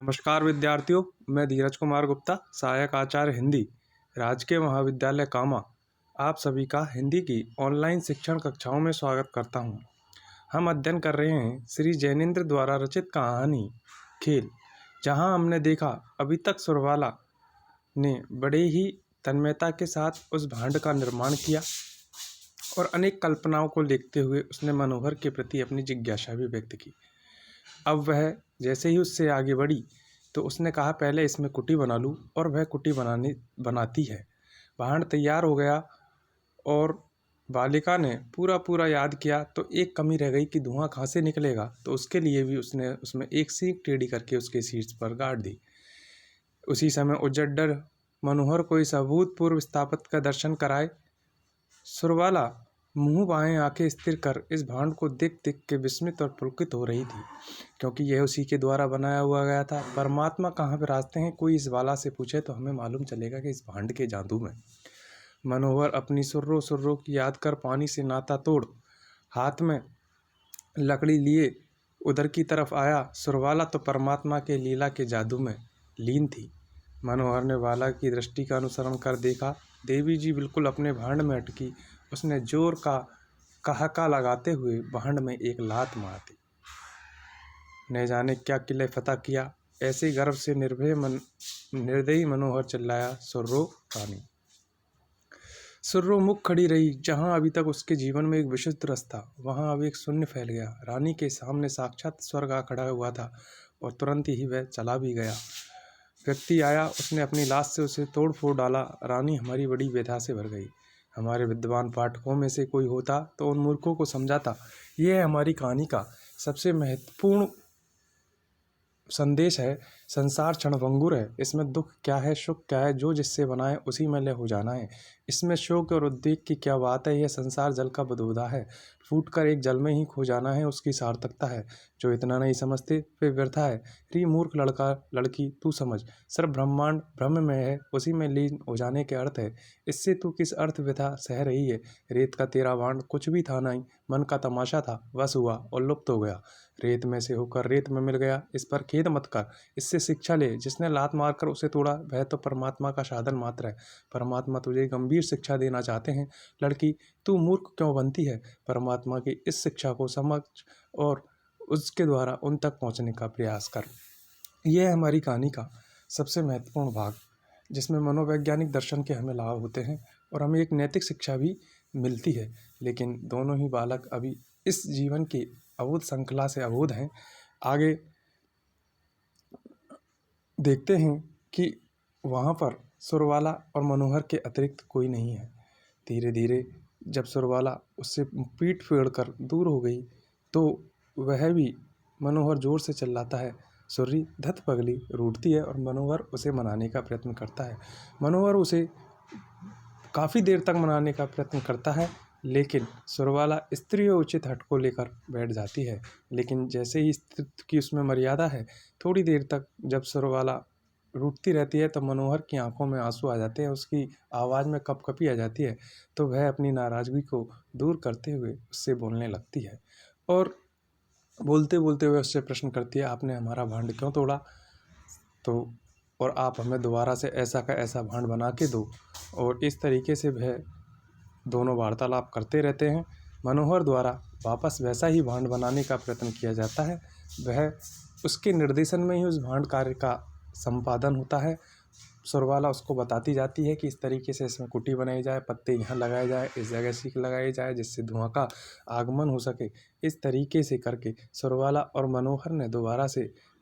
नमस्कार विद्यार्थियों, मैं धीरज कुमार गुप्ता, सहायक आचार्य हिंदी, राजकीय महाविद्यालय कामा। आप सभी का हिंदी की ऑनलाइन शिक्षण कक्षाओं में स्वागत करता हूं। हम अध्ययन कर रहे हैं श्री जैनेन्द्र द्वारा रचित कहानी खेल, जहां हमने देखा अभी तक सुरवाला ने बड़े ही तन्मयता के साथ उस भांड का निर्माण किया और अनेक कल्पनाओं को देखते हुए उसने मनोहर के प्रति अपनी जिज्ञासा भी व्यक्त की। अब वह जैसे ही उससे आगे बढ़ी तो उसने कहा, पहले इसमें कुटी बना लूँ, और वह कुटी बनाती है। भांड तैयार हो गया और बालिका ने पूरा याद किया तो एक कमी रह गई कि धुआं कहाँ से निकलेगा। तो उसके लिए भी उसने उसमें एक सीख टेढ़ी करके उसके शीर्ष पर गाड़ दी। उसी समय उजड्डर मनोहर को इस अभूतपूर्व स्थापत्य का दर्शन कराए। सुरबाला मुंह बाएं आंखें स्थिर कर इस भांड को देख के विस्मित और पुलकित हो रही थी, क्योंकि यह उसी के द्वारा बनाया हुआ गया था। परमात्मा कहाँ विराजते हैं, कोई इस बाला से पूछे तो हमें मालूम चलेगा कि इस भांड के जादू में। मनोहर अपनी सुर्रों की याद कर पानी से नाता तोड़ हाथ में लकड़ी लिए उधर की तरफ आया। सुरबाला तो परमात्मा के लीला के जादू में लीन थी। मनोहर ने बाला की दृष्टि का अनुसरण कर देखा। देवी जी बिल्कुल अपने भांड में अटकी। उसने जोर का कहाका लगाते हुए भांड में एक लात मार दी। न जाने क्या किले फतह किया। ऐसे गर्व से निर्दयी मनोहर चिल्लाया, सुर्रो रानी। सुर्रो मुख खड़ी रही। जहां अभी तक उसके जीवन में एक विशुद्ध रस था, वहां अब एक शून्य फैल गया। रानी के सामने साक्षात स्वर्ग आ खड़ा हुआ था और तुरंत ही वह चला भी गया। व्यक्ति आया, उसने अपनी लाश से उसे तोड़ फोड़ डाला। रानी हमारी बड़ी व्यथा से भर गई। हमारे विद्वान पाठकों में से कोई होता तो उन मूर्खों को समझाता। यह हमारी कहानी का सबसे महत्वपूर्ण संदेश है। संसार क्षणभंगुर है। इसमें दुख क्या है, सुख क्या है, जो जिससे बनाए उसी में लय हो जाना है। इसमें शोक और उद्वेग की क्या बात है। यह संसार जल का बदबूदा है, फूट कर एक जल में ही खो जाना है, उसकी सार्थकता है। जो इतना नहीं समझते वे व्यर्था है। री मूर्ख लड़का लड़की, तू समझ, सर्व ब्रह्मांड ब्रह्म में है, उसी में लीन हो जाने के अर्थ है। इससे तू किस अर्थ व्यथा सह रही है। रेत का तेरा भांड कुछ भी था नहीं, मन का तमाशा था, वश हुआ और लुप्त हो गया। रेत में से होकर रेत में मिल गया, इस पर खेद मत कर। इससे शिक्षा ले। जिसने लात मारकर उसे तोड़ा वह तो परमात्मा का साधन मात्र है। परमात्मा तुझे गंभीर शिक्षा देना चाहते हैं। लड़की, तू मूर्ख क्यों बनती है। परमात्मा की इस शिक्षा को समझ और उसके द्वारा उन तक पहुंचने का प्रयास कर। यह है हमारी कहानी का सबसे महत्वपूर्ण भाग, जिसमें मनोवैज्ञानिक दर्शन के हमें लाभ होते हैं और हमें एक नैतिक शिक्षा भी मिलती है। लेकिन दोनों ही बालक अभी इस जीवन की अबोध श्रृंखला से अबोध हैं। आगे देखते हैं कि वहाँ पर सुरबाला और मनोहर के अतिरिक्त कोई नहीं है। धीरे धीरे जब सुरबाला उससे पीठ फेर कर दूर हो गई तो वह भी मनोहर जोर से चिल्लाता है, सुर्री धत पगली, रूठती है और मनोहर उसे मनाने का प्रयत्न करता है। मनोहर उसे काफ़ी देर तक मनाने का प्रयत्न करता है, लेकिन सुरबाला स्त्रीयोचित हट को लेकर बैठ जाती है। लेकिन जैसे ही स्त्रीत्व की उसमें मर्यादा है, थोड़ी देर तक जब सुरबाला रूठती रहती है तो मनोहर की आंखों में आंसू आ जाते हैं, उसकी आवाज़ में कपकपी आ जाती है। तो वह अपनी नाराज़गी को दूर करते हुए उससे बोलने लगती है और बोलते बोलते हुए उससे प्रश्न करती है, आपने हमारा भांड क्यों तोड़ा, तो और आप हमें दोबारा से ऐसा का ऐसा भांड बना के दो। और इस तरीके से वह दोनों वार्तालाप करते रहते हैं। मनोहर द्वारा वापस वैसा ही भांड बनाने का प्रयत्न किया जाता है। वह उसके निर्देशन में ही उस भांड कार्य का संपादन होता है। सुरबाला उसको बताती जाती है कि इस तरीके से इसमें कुटी बनाई जाए, पत्ते यहाँ लगाए जाए, इस जगह सीख लगाई जाए जिससे धुआं का आगमन हो सके। इस तरीके से करके सुरबाला और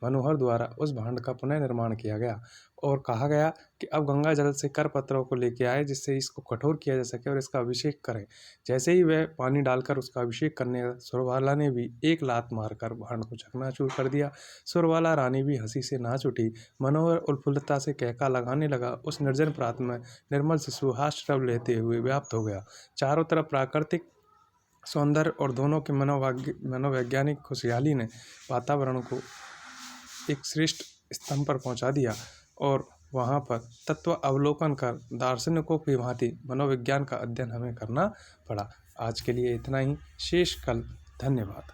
मनोहर द्वारा उस भांड का पुनर्निर्माण किया गया और कहा गया कि अब गंगा जल से कर पत्रों को लेके आए जिससे इसको कठोर किया जा सके और इसका अभिषेक करें। जैसे ही वह पानी डालकर उसका अभिषेक करने लगा, सुरबाला ने भी एक लात मारकर भांड को चकनाचूर कर दिया। सुरबाला रानी भी हंसी से नाच उठी। मनोहर उत्फुल्लता से कहका लगाने लगा। उस निर्जन प्रांत में निर्मल शिशु हास्यरव लेते हुए व्याप्त हो गया। चारों तरफ प्राकृतिक सौंदर्य और दोनों के मनोवैज्ञानिक खुशहाली ने वातावरण को एक श्रेष्ठ स्तंभ पर पहुंचा दिया और वहाँ पर तत्व अवलोकन कर दार्शनिकों की भांति मनोविज्ञान का अध्ययन हमें करना पड़ा। आज के लिए इतना ही, शेष कल। धन्यवाद।